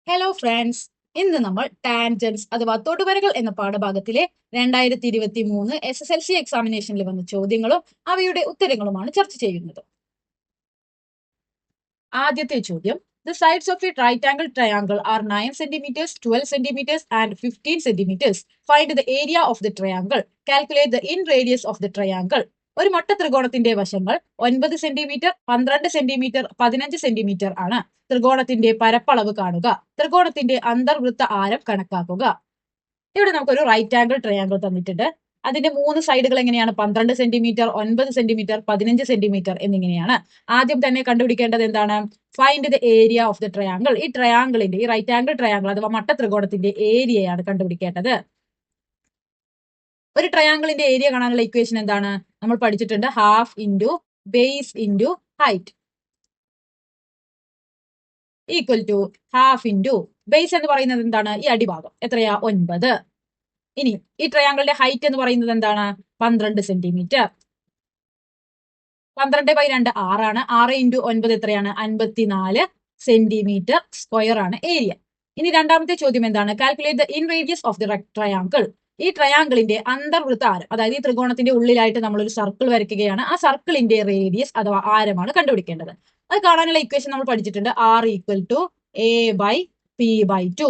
Hello friends, ഇന്ന് നമ്മൾ tangents അഥവാ തൊടുവരകൾ എന്ന പാഠഭാഗത്തിലെ 2023 SSLC എക്സാമിനേഷനിൽ വന്ന ചോദ്യങ്ങളും അവയുടെ ഉത്തരങ്ങളുമാണ് ചർച്ച ചെയ്യുന്നത്. ആദ്യത്തെ ചോദ്യം, The sides of a right angle triangle are 9 centimeters, 12 centimeters and 15 centimeters. Find the area of the triangle. Calculate the in radius of the triangle. ഒരു മട്ട ത്രികോണത്തിന്റെ വശങ്ങൾ 9 സെന്റിമീറ്റർ, 12 സെന്റിമീറ്റർ, 15 സെന്റിമീറ്റർ ആണ്. ത്രികോണത്തിന്റെ പരപ്പളവ് കാണുക. ത്രികോണത്തിന്റെ അന്തർവൃത്ത ആരം കണക്കാക്കുക. ഇവിടെ നമുക്കൊരു റൈറ്റ് ആംഗിൾ ട്രയാംഗിൾ തന്നിട്ടുണ്ട്. അതിന്റെ 3 സൈഡുകൾ എങ്ങനെയാണ്? 12 സെന്റിമീറ്റർ, 9 സെന്റിമീറ്റർ, 15 സെന്റിമീറ്റർ എന്നിങ്ങനെയാണ്. ആദ്യം തന്നെ കണ്ടുപിടിക്കേണ്ടത് എന്താണ്? Find the area of the triangle. ഈ ട്രയാംഗിളിന്റെ, ഈ റൈറ്റ് ആംഗിൾ ട്രയാംഗിൾ അഥവാ മട്ട ത്രികോണത്തിന്റെ ഏരിയയാണ് കണ്ടുപിടിക്കേണ്ടത്. ഒരു ട്രയാംഗിളിന്റെ ഏരിയ കാണാനുള്ള ഇക്വേഷൻ എന്താണ്? നമ്മൾ പഠിച്ചിട്ടുണ്ട്. Half into base into height equal to half into base എന്ന് പറയുന്നത് എന്താണ്? ഈ അടിഭാഗം എത്രയാ? 9. ഇനി ഈ ട്രയാംഗിളിന്റെ ഹൈറ്റ് എന്ന് പറയുന്നത് എന്താണ്? 12 സെന്റിമീറ്റർ. 12/2 6 ആണ്. 6 ഇൻറ്റു 9 എത്രയാണ്? 54 സെന്റിമീറ്റർ സ്ക്വയർ ആണ് ഏരിയ. ഇനി രണ്ടാമത്തെ ചോദ്യം എന്താണ്? Calculate the in radius of the triangle. ഈ ട്രയാംഗിളിന്റെ അന്തർവൃത്ത ആരം, അതായത് ഈ ത്രികോണത്തിന്റെ ഉള്ളിലായിട്ട് നമ്മൾ ഒരു സർക്കിൾ വരയ്ക്കുകയാണ്. ആ സർക്കിളിന്റെ റേഡിയസ് അഥവാ ആരമാണ് കണ്ടുപിടിക്കേണ്ടത്. അത് കാണാനുള്ള ഇക്വേഷൻ നമ്മൾ പഠിച്ചിട്ടുണ്ട്. R equal to A/P/2.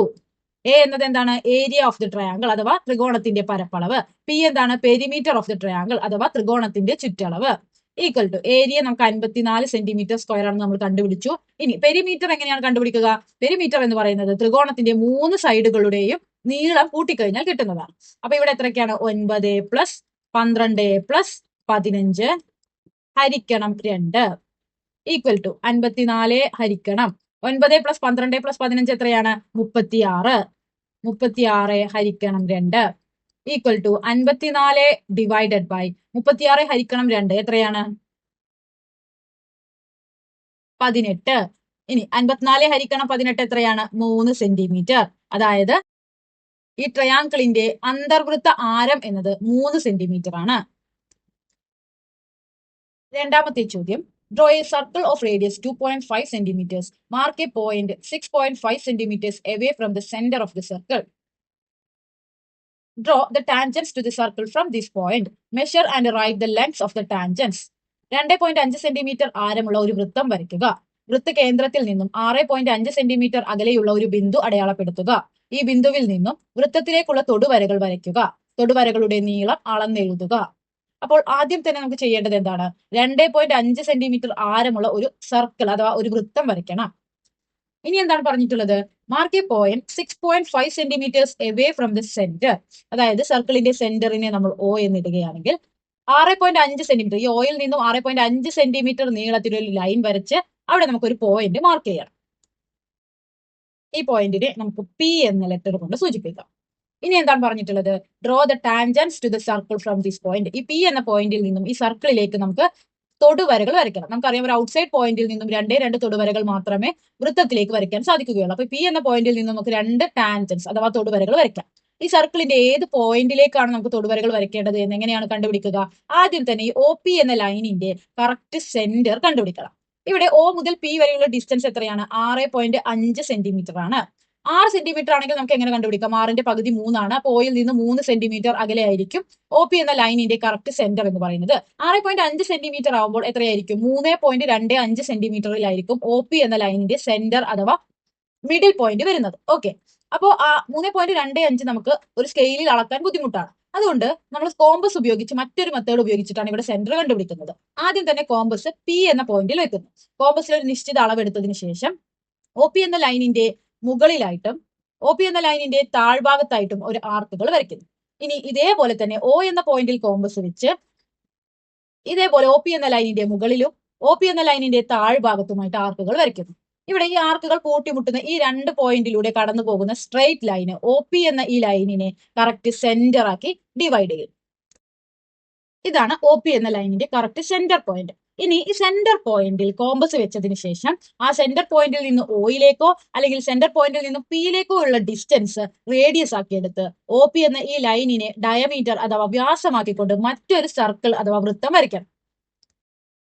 A എന്നത് എന്താണ്? ഏരിയ ഓഫ് ദി ട്രയാംഗിൾ അഥവാ ത്രികോണത്തിന്റെ പരപ്പളവ്. പി എന്താണ്? പെരിമീറ്റർ ഓഫ് ദി ട്രയാംഗിൾ അഥവാ ത്രികോണത്തിന്റെ ചുറ്റളവ്. ഈക്വൽ ടു ഏരിയ നമുക്ക് 54 സെന്റിമീറ്റർ സ്ക്വയർ ആണ് നമ്മൾ കണ്ടുപിടിച്ചു. ഇനി പെരിമീറ്റർ എങ്ങനെയാണ് കണ്ടുപിടിക്കുക? പെരിമീറ്റർ എന്ന് പറയുന്നത് ത്രികോണത്തിന്റെ 3 സൈഡുകളുടെയും നീളം കൂട്ടിക്കഴിഞ്ഞാൽ കിട്ടുന്നതാണ്. അപ്പൊ ഇവിടെ എത്രയൊക്കെയാണ്? 9 പ്ലസ് 12 പ്ലസ് 15 ഹരിക്കണം 2 ഈക്വൽ ടു 54 ഹരിക്കണം 9 പ്ലസ് 12 പ്ലസ് 15 എത്രയാണ്? 36. 36 ഹരിക്കണം 2 ഈക്വൽ ടു 54 ഡിവൈഡഡ് ബൈ 36 ഹരിക്കണം 2 എത്രയാണ്? 18. ഇനി 54 ഹരിക്കണം 18 എത്രയാണ്? 3 സെന്റിമീറ്റർ. അതായത് ഈ ട്രയാങ്കിളിന്റെ അന്തർവൃത്ത ആരം എന്നത് 3 സെന്റിമീറ്റർ ആണ്. രണ്ടാമത്തെ ചോദ്യം, Draw a circle of radius 2.5 centimeters. Mark a point 6.5 centimeters away from the center of the circle. Draw the tangents to the circle from this point. Measure and write the lengths of the tangents. 2.5 centimetre ആരമുള്ള ഒരു വൃത്തം വരയ്ക്കുക. വൃത്ത കേന്ദ്രത്തിൽ നിന്നും 6.5 centimetre അകലെയുള്ള ഒരു ബിന്ദു അടയാളപ്പെടുത്തുക. ഈ ബിന്ദുവിൽ നിന്നും വൃത്തത്തിലേക്കുള്ള തൊടുവരകൾ വരയ്ക്കുക. തൊടുവരകളുടെ നീളം അളന്നെഴുതുക. അപ്പോൾ ആദ്യം തന്നെ നമുക്ക് ചെയ്യേണ്ടത് എന്താണ്? 2.5 സെന്റിമീറ്റർ ആരമുള്ള ഒരു സർക്കിൾ അഥവാ ഒരു വൃത്തം വരയ്ക്കണം. ഇനി എന്താണ് പറഞ്ഞിട്ടുള്ളത്? Mark A point 6.5 centimetres away from the centre. അതായത് സർക്കിളിന്റെ സെന്ററിനെ നമ്മൾ O എന്നിടുകയാണെങ്കിൽ 6.5 സെന്റിമീറ്റർ, ഈ ഓയിൽ നിന്നും 6.5 സെന്റിമീറ്റർ നീളത്തിലൊരു ലൈൻ വരച്ച് അവിടെ നമുക്കൊരു പോയിന്റ് മാർക്ക് ചെയ്യണം. ഈ പോയിന്റിനെ നമുക്ക് P എന്ന ലെറ്റർ കൊണ്ട് സൂചിപ്പിക്കാം. ഇനി എന്താണ് പറഞ്ഞിട്ടുള്ളത്? Draw the tangents to the circle from this point. ഈ P എന്ന പോയിന്റിൽ നിന്നും ഈ സർക്കിളിലേക്ക് നമുക്ക് തൊടുവരകൾ വരയ്ക്കണം. നമുക്കറിയാം, ഒരു ഔട്ട്സൈഡ് പോയിന്റിൽ നിന്നും 2 തൊടുവരകൾ മാത്രമേ വൃത്തത്തിലേക്ക് വരയ്ക്കാൻ സാധിക്കുകയുള്ളൂ. അപ്പൊ P എന്ന പോയിന്റിൽ നിന്നും നമുക്ക് 2 ടാൻജൻസ് അഥവാ തൊടുവരകൾ വരയ്ക്കാം. ഈ സർക്കിളിന്റെ ഏത് പോയിന്റിലേക്കാണ് നമുക്ക് തൊടുവരകൾ വരയ്ക്കേണ്ടത് എന്ന് എങ്ങനെയാണ് കണ്ടുപിടിക്കുക? ആദ്യം തന്നെ ഈ OP എന്ന ലൈനിന്റെ കറക്റ്റ് സെന്റർ കണ്ടുപിടിക്കണം. ഇവിടെ O മുതൽ P വരെയുള്ള ഡിസ്റ്റൻസ് എത്രയാണ്? 6.5 സെന്റിമീറ്റർ ആണ്. 6 സെന്റിമീറ്റർ ആണെങ്കിൽ നമുക്ക് എങ്ങനെ കണ്ടുപിടിക്കാം? 6ന്റെ പകുതി 3 ആണ്. അപ്പൊ ഓയിൽ നിന്ന് 3 സെന്റിമീറ്റർ അകലെ ആയിരിക്കും OP എന്ന ലൈനിന്റെ കറക്റ്റ് സെന്റർ എന്ന് പറയുന്നത്. 6.5 സെന്റിമീറ്റർ ആവുമ്പോൾ എത്രയായിരിക്കും? 3.25 സെന്റിമീറ്ററിലായിരിക്കും OP എന്ന ലൈനിന്റെ സെന്റർ അഥവാ മിഡിൽ പോയിന്റ് വരുന്നത്. ഓക്കെ, അപ്പോൾ 3.25 നമുക്ക് ഒരു സ്കെയിലിൽ അളക്കാൻ ബുദ്ധിമുട്ടാണ്. അതുകൊണ്ട് നമ്മൾ കോമ്പസ് ഉപയോഗിച്ച് മറ്റൊരു മെത്തേഡ് ഉപയോഗിച്ചിട്ടാണ് ഇവിടെ സെന്റർ കണ്ടുപിടിക്കുന്നത്. ആദ്യം തന്നെ കോമ്പസ് P എന്ന പോയിന്റിൽ വെക്കുന്നു. കോമ്പസിൽ ഒരു നിശ്ചിത അളവെടുത്തതിന് ശേഷം OP എന്ന ലൈനിന്റെ മുകളിലായിട്ടും OP എന്ന ലൈനിന്റെ താഴ്ഭാഗത്തായിട്ടും ഒരു ആർക്കുകൾ വരയ്ക്കുന്നു. ഇനി ഇതേപോലെ തന്നെ O എന്ന പോയിന്റിൽ കോമ്പസ് വെച്ച് ഇതേപോലെ OP എന്ന ലൈനിന്റെ മുകളിലും OP എന്ന ലൈനിന്റെ താഴ്ഭാഗത്തുമായിട്ട് ആർക്കുകൾ വരയ്ക്കുന്നു. ഇവിടെ ഈ ആർക്കുകൾ കൂട്ടിമുട്ടുന്ന ഈ 2 പോയിന്റിലൂടെ കടന്നു പോകുന്ന സ്ട്രെയിറ്റ് ലൈന് OP എന്ന ഈ ലൈനിനെ കറക്റ്റ് സെന്റർ ആക്കി ഡിവൈഡ് ചെയ്യും. ഇതാണ് OP എന്ന ലൈനിന്റെ കറക്റ്റ് സെന്റർ പോയിന്റ്. ഇനി ഈ സെന്റർ പോയിന്റിൽ കോമ്പസ് വെച്ചതിന് ശേഷം ആ സെന്റർ പോയിന്റിൽ നിന്ന് Oയിലേക്കോ അല്ലെങ്കിൽ സെന്റർ പോയിന്റിൽ നിന്ന് Pയിലേക്കോ ഉള്ള ഡിസ്റ്റൻസ് റേഡിയസ് ആക്കിയെടുത്ത് OP എന്ന ഈ ലൈനിനെ ഡയമീറ്റർ അഥവാ വ്യാസമാക്കിക്കൊണ്ട് മറ്റൊരു സർക്കിൾ അഥവാ വൃത്തം വരയ്ക്കണം.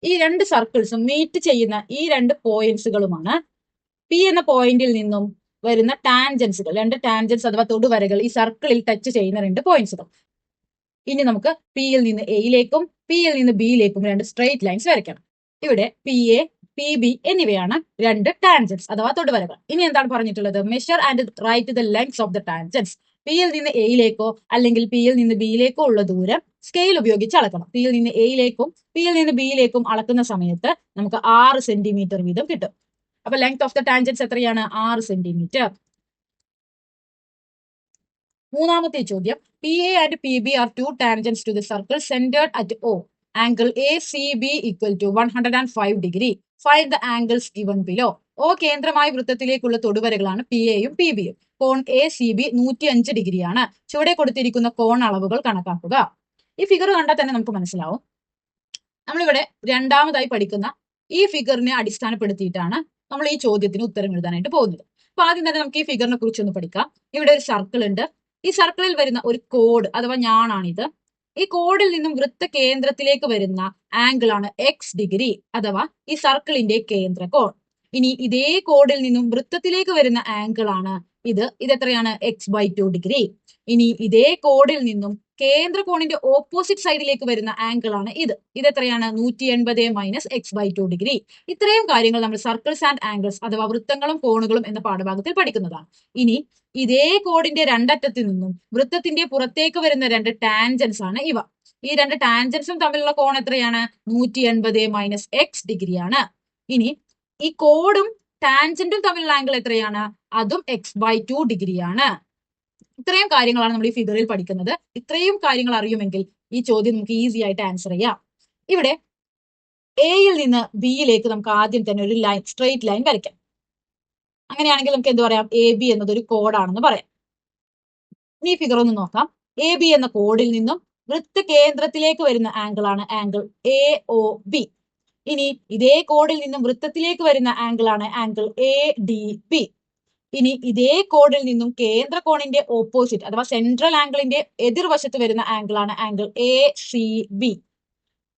ഈ 2 സർക്കിൾസും മീറ്റ് ചെയ്യുന്ന ഈ 2 പോയിന്റ്സുകളുമാണ് P എന്ന പോയിന്റിൽ നിന്നും വരുന്ന ടാൻജൻസുകൾ, രണ്ട് ടാൻജൻസ് അഥവാ തൊടുവരകൾ ഈ സർക്കിളിൽ ടച്ച് ചെയ്യുന്ന രണ്ട് പോയിന്റ്സുകൾ. ഇനി നമുക്ക് പിയിൽ നിന്ന് എയിലേക്കും പിയിൽ നിന്ന് ബിയിലേക്കും രണ്ട് സ്ട്രെയിറ്റ് ലൈൻസ് വരയ്ക്കണം. ഇവിടെ പി എ, പി ബി എന്നിവയാണ് രണ്ട് ടാൻജൻസ് അഥവാ തൊടുവരകൾ. ഇനി എന്താണ് പറഞ്ഞിട്ടുള്ളത്? Measure and write the lengths of the tangents. പിയിൽ നിന്ന് എയിലേക്കോ അല്ലെങ്കിൽ പിയിൽ നിന്ന് ബിയിലേക്കോ ഉള്ള ദൂരം സ്കെയിൽ ഉപയോഗിച്ച് അളക്കണം. പിയിൽ നിന്ന് എയിലേക്കും പിയിൽ നിന്ന് ബിയിലേക്കും അളക്കുന്ന സമയത്ത് നമുക്ക് 6 സെന്റിമീറ്റർ വീതം കിട്ടും. അപ്പൊ ലെങ്ത് ഓഫ് ദ ടാൻജൻസ് എത്രയാണ്? 6 സെന്റിമീറ്റർ. മൂന്നാമത്തെ ചോദ്യം, P A and P B are two tangents to the circle centred at O. Angle A C B equal to 105 degree. Find the angles given below. O കേന്ദ്രമായ വൃത്തത്തിലേക്കുള്ള തൊടുവരകളാണ് P എയും P ബിയും. കോൺ A C B 105 ഡിഗ്രിയാണ്. ചുവടെ കൊടുത്തിരിക്കുന്ന കോൺ അളവുകൾ കണക്കാക്കുക. ഈ ഫിഗർ കണ്ടാൽ തന്നെ നമുക്ക് മനസ്സിലാവും. നമ്മളിവിടെ രണ്ടാമതായി പഠിക്കുന്ന ഈ ഫിഗറിനെ അടിസ്ഥാനപ്പെടുത്തിയിട്ടാണ് നമ്മൾ ഈ ചോദ്യത്തിന് ഉത്തരം എഴുതാനായിട്ട് പോകുന്നത്. അപ്പൊ ആദ്യം തന്നെ നമുക്ക് ഈ ഫിഗറിനെ കുറിച്ചൊന്ന് പഠിക്കാം. ഇവിടെ ഒരു സർക്കിൾ ഉണ്ട്. ഈ സർക്കിളിൽ വരുന്ന ഒരു കോഡ് അഥവാ ഞാണാണിത്. ഈ കോഡിൽ നിന്നും വൃത്ത കേന്ദ്രത്തിലേക്ക് വരുന്ന ആംഗിൾ ആണ് എക്സ് ഡിഗ്രി അഥവാ ഈ സർക്കിളിന്റെ കേന്ദ്ര കോൺ. ഇനി ഇതേ കോഡിൽ നിന്നും വൃത്തത്തിലേക്ക് വരുന്ന ആംഗിൾ ആണ് ഇത് എത്രയാണ്? x/2 degree. ഇനി ഇതേ കോഡിൽ നിന്നും കേന്ദ്ര കോണിന്റെ ഓപ്പോസിറ്റ് സൈഡിലേക്ക് വരുന്ന ആംഗിൾ ആണ് ഇത് എത്രയാണ്? 180 - x/2 ഡിഗ്രി. ഇത്രയും കാര്യങ്ങൾ നമ്മൾ സർക്കിൾസ് ആൻഡ് ആംഗിൾസ് അഥവാ വൃത്തങ്ങളും കോണുകളും എന്ന പാഠഭാഗത്തിൽ പഠിക്കുന്നതാണ്. ഇനി ഇതേ കോഡിന്റെ രണ്ടറ്റത്തിൽ നിന്നും വൃത്തത്തിന്റെ പുറത്തേക്ക് വരുന്ന രണ്ട് ടാൻജൻസ് ആണ് ഇവ. ഈ രണ്ട് ടാൻജൻസും തമ്മിലുള്ള കോൺ എത്രയാണ്? 180 - x ഡിഗ്രിയാണ്. ഇനി ഈ കോഡും ടാൻജന്റും തമ്മിലുള്ള ആംഗിൾ എത്രയാണ്? അതും x/2 ഡിഗ്രിയാണ്. ഇത്രയും കാര്യങ്ങളാണ് നമ്മൾ ഈ ഫിഗറിൽ പഠിക്കുന്നത്. ഇത്രയും കാര്യങ്ങൾ അറിയുമെങ്കിൽ ഈ ചോദ്യം നമുക്ക് ഈസി ആയിട്ട് ആൻസർ ചെയ്യാം. ഇവിടെ എയിൽ നിന്ന് ബിയിലേക്ക് നമുക്ക് ആദ്യം തന്നെ ഒരു ലൈൻ, സ്ട്രെയിറ്റ് ലൈൻ വരയ്ക്കാം. അങ്ങനെയാണെങ്കിൽ നമുക്ക് എന്ത് പറയാം? എ ബി എന്നത് ഒരു കോഡാണെന്ന് പറയാം. ഇനി ഫിഗർ ഒന്ന് നോക്കാം. എ ബി എന്ന കോഡിൽ നിന്നും വൃത്ത കേന്ദ്രത്തിലേക്ക് വരുന്ന ആംഗിൾ ആണ് ആംഗിൾ എ ഒ ബി. ഇനി ഇതേ കോഡിൽ നിന്നും വൃത്തത്തിലേക്ക് വരുന്ന ആംഗിൾ ആണ് ആംഗിൾ എ ഡി ബി. ഇനി ഇതേ കോഡിൽ നിന്നും കേന്ദ്ര കോണിന്റെ ഓപ്പോസിറ്റ് അഥവാ സെൻട്രൽ ആംഗിളിന്റെ എതിർവശത്ത് വരുന്ന ആംഗിൾ ആണ് angle A C B.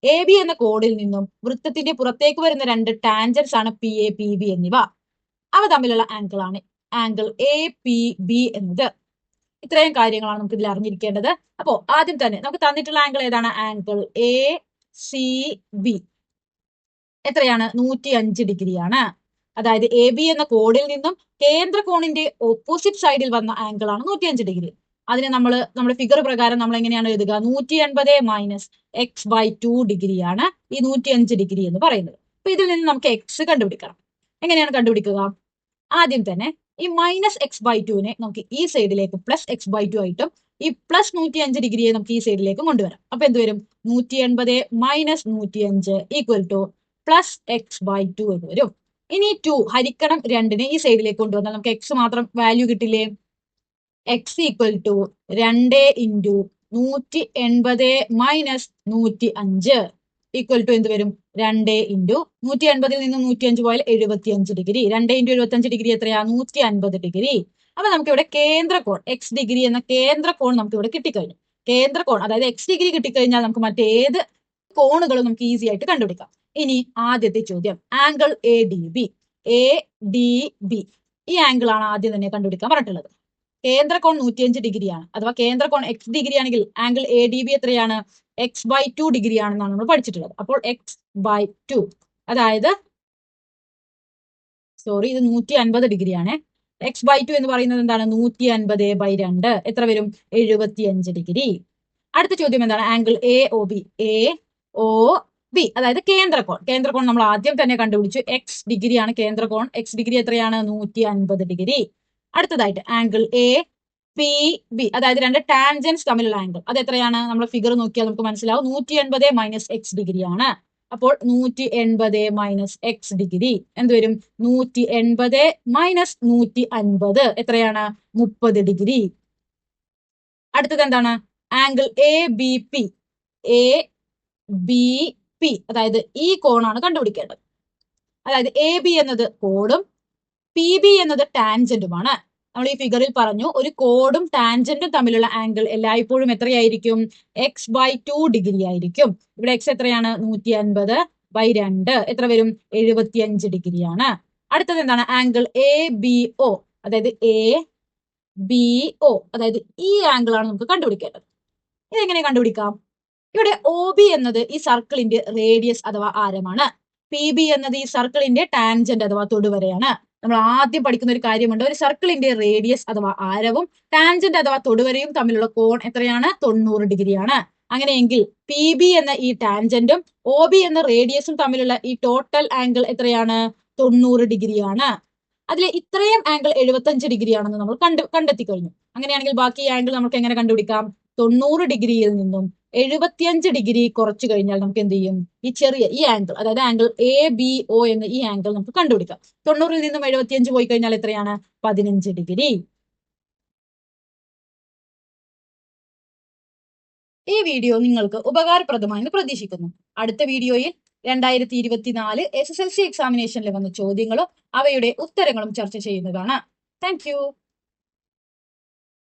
A B എന്ന കോഡിൽ നിന്നും വൃത്തത്തിന്റെ പുറത്തേക്ക് വരുന്ന രണ്ട് ടാൻജൻസ് ആണ് പി എ പി ബി എന്നിവ. അവ തമ്മിലുള്ള ആംഗിൾ ആണ് ആംഗിൾ എ പി ബി എന്നത്. ഇത്രയും കാര്യങ്ങളാണ് നമുക്ക് ഇതിൽ അറിഞ്ഞിരിക്കേണ്ടത്. അപ്പോ ആദ്യം തന്നെ നമുക്ക് തന്നിട്ടുള്ള ആംഗിൾ ഏതാണ്? ആംഗിൾ എ സി ബി എത്രയാണ്? 105 ഡിഗ്രിയാണ്. അതായത് എ ബി എന്ന കോഡിൽ നിന്നും കേന്ദ്ര കോണിന്റെ ഓപ്പോസിറ്റ് സൈഡിൽ വന്ന ആംഗിൾ ആണ് 105 ഡിഗ്രി. അതിനെ നമ്മുടെ ഫിഗർ പ്രകാരം നമ്മൾ എങ്ങനെയാണ് എഴുതുക? 180 - x/2 ഡിഗ്രിയാണ് ഈ 105 ഡിഗ്രി എന്ന് പറയുന്നത്. അപ്പൊ ഇതിൽ നിന്ന് നമുക്ക് എക്സ് കണ്ടുപിടിക്കണം. എങ്ങനെയാണ് കണ്ടുപിടിക്കുക? ആദ്യം തന്നെ ഈ -x/2നെ നമുക്ക് ഈ സൈഡിലേക്ക് +x/2 ആയിട്ടും ഈ +105 ഡിഗ്രിയെ നമുക്ക് ഈ സൈഡിലേക്ക് കൊണ്ടുവരാം. അപ്പൊ എന്ത് വരും? 180 - 105 ഈക്വൽ ടു +x/2 എന്ന് വരും. ഇനി 2 ഹരിക്കണം 2നെ ഈ സൈഡിലേക്ക് കൊണ്ടുവന്നാൽ നമുക്ക് x മാത്രം വാല്യൂ കിട്ടില്ലേ? x equal to 2 × 180 - 105 equal to എന്ത് വരും? 2 × 180 നിന്ന് 105 പോയാൽ 75 ഡിഗ്രി. 2 × 75 ഡിഗ്രി എത്രയാ? 150 ഡിഗ്രി. അപ്പൊ നമുക്ക് ഇവിടെ കേന്ദ്ര കോൺ x ഡിഗ്രി എന്ന കേന്ദ്ര കോൺ നമുക്ക് ഇവിടെ കിട്ടിക്കഴിഞ്ഞു. കേന്ദ്ര കോൺ അതായത് x ഡിഗ്രി കിട്ടിക്കഴിഞ്ഞാൽ നമുക്ക് മറ്റേത് കോണുകളും നമുക്ക് ഈസി ആയിട്ട് കണ്ടുപിടിക്കാം. ഇനി ആദ്യത്തെ ചോദ്യം, angle A D B. A D B ഈ ആംഗിൾ ആണ് ആദ്യം തന്നെ കണ്ടുപിടിക്കാൻ പറഞ്ഞിട്ടുള്ളത്. കേന്ദ്ര കോൺ 105 ഡിഗ്രിയാണ്. അഥവാ കേന്ദ്ര കോൺ x ഡിഗ്രി ആണെങ്കിൽ ആംഗിൾ എ ഡി ബി എത്രയാണ്? x/2 ഡിഗ്രി ആണെന്നാണ് നമ്മൾ പഠിച്ചിട്ടുള്ളത്. അപ്പോൾ x/2 അതായത് ഇത് 150 ഡിഗ്രിയാണ്. x/2 എന്ന് പറയുന്നത് എന്താണ്? 150/2 എത്ര വരും? 75 ഡിഗ്രി. അടുത്ത ചോദ്യം എന്താണ്? Angle A O B. A O B അതായത് കേന്ദ്രകോൺ. കേന്ദ്രകോൺ നമ്മൾ ആദ്യം തന്നെ കണ്ടുപിടിച്ചു. x ഡിഗ്രിയാണ് കേന്ദ്രകോൺ. x ഡിഗ്രി എത്രയാണ്? 150 ഡിഗ്രി. അടുത്തതായിട്ട് ആംഗിൾ എ പി ബി അതായത് രണ്ട് ടാൻജൻസ് തമ്മിലുള്ള ആംഗിൾ അത് എത്രയാണ്? നമ്മൾ ഫിഗർ നോക്കിയാൽ നമുക്ക് മനസ്സിലാവും. 180 - x ഡിഗ്രിയാണ്. അപ്പോൾ 180 - x ഡിഗ്രി എന്ത് വരും? 180 - 150 എത്രയാണ്? 30 ഡിഗ്രി. അടുത്തത് എന്താണ്? Angle A B P. A B P അതായത് ഈ കോണാണ് കണ്ടുപിടിക്കേണ്ടത്. അതായത് എ ബി എന്നത് കോഡും പി ബി എന്നത് ടാൻജന്റുമാണ്. നമ്മൾ ഈ ഫിഗറിൽ പറഞ്ഞു ഒരു കോഡും ടാൻജന്റും തമ്മിലുള്ള ആംഗിൾ എല്ലായ്പ്പോഴും എത്രയായിരിക്കും? x/2 ഡിഗ്രി ആയിരിക്കും. ഇവിടെ x എത്രയാണ്? 150/2 എത്ര വരും? 75 ഡിഗ്രിയാണ്. അടുത്തത് എന്താണ്? Angle A B O. അതായത് ABO, അതായത് ഈ ആംഗിൾ ആണ് നമുക്ക് കണ്ടുപിടിക്കേണ്ടത്. ഇതെങ്ങനെ കണ്ടുപിടിക്കാം? ഇവിടെ OB എന്നത് ഈ സർക്കിളിന്റെ റേഡിയസ് അഥവാ ആരമാണ്. PB എന്നത് ഈ സർക്കിളിന്റെ ടാൻജന്റ് അഥവാ തൊടുവരയാണ്. നമ്മൾ ആദ്യം പഠിക്കുന്ന ഒരു കാര്യമുണ്ട്, ഒരു സർക്കിളിന്റെ റേഡിയസ് അഥവാ ആരവും ടാൻജന്റ് അഥവാ തൊടുവരയും തമ്മിലുള്ള കോൺ എത്രയാണ്? 90 ഡിഗ്രിയാണ്. അങ്ങനെയെങ്കിൽ PB എന്ന ഈ ടാൻജന്റും OB എന്ന റേഡിയസും തമ്മിലുള്ള ഈ ടോട്ടൽ ആംഗിൾ എത്രയാണ്? 90 ഡിഗ്രിയാണ്. അതിലെ ഇത്രയും ആംഗിൾ 75 ഡിഗ്രിയാണെന്ന് നമ്മൾ കണ്ടെത്തി കഴിഞ്ഞു. അങ്ങനെയാണെങ്കിൽ ബാക്കി ആംഗിൾ നമുക്ക് എങ്ങനെ കണ്ടുപിടിക്കാം? 90 ഡിഗ്രിയിൽ നിന്നും 75 ഡിഗ്രി കുറച്ചു കഴിഞ്ഞാൽ നമുക്ക് എന്ത് ചെയ്യും? ഈ ആംഗിൾ, അതായത് ആംഗിൾ ABO എന്ന ഈ ആംഗിൾ നമുക്ക് കണ്ടുപിടിക്കാം. 90-ൽ നിന്നും 75 പോയി കഴിഞ്ഞാൽ എത്രയാണ്? 15 ഡിഗ്രി. ഈ വീഡിയോ നിങ്ങൾക്ക് ഉപകാരപ്രദമായെന്ന് പ്രതീക്ഷിക്കുന്നു. അടുത്ത വീഡിയോയിൽ 2024 SSLC എക്സാമിനേഷനിൽ വന്ന ചോദ്യങ്ങളും അവയുടെ ഉത്തരങ്ങളും ചർച്ച ചെയ്യുന്നതാണ്. താങ്ക്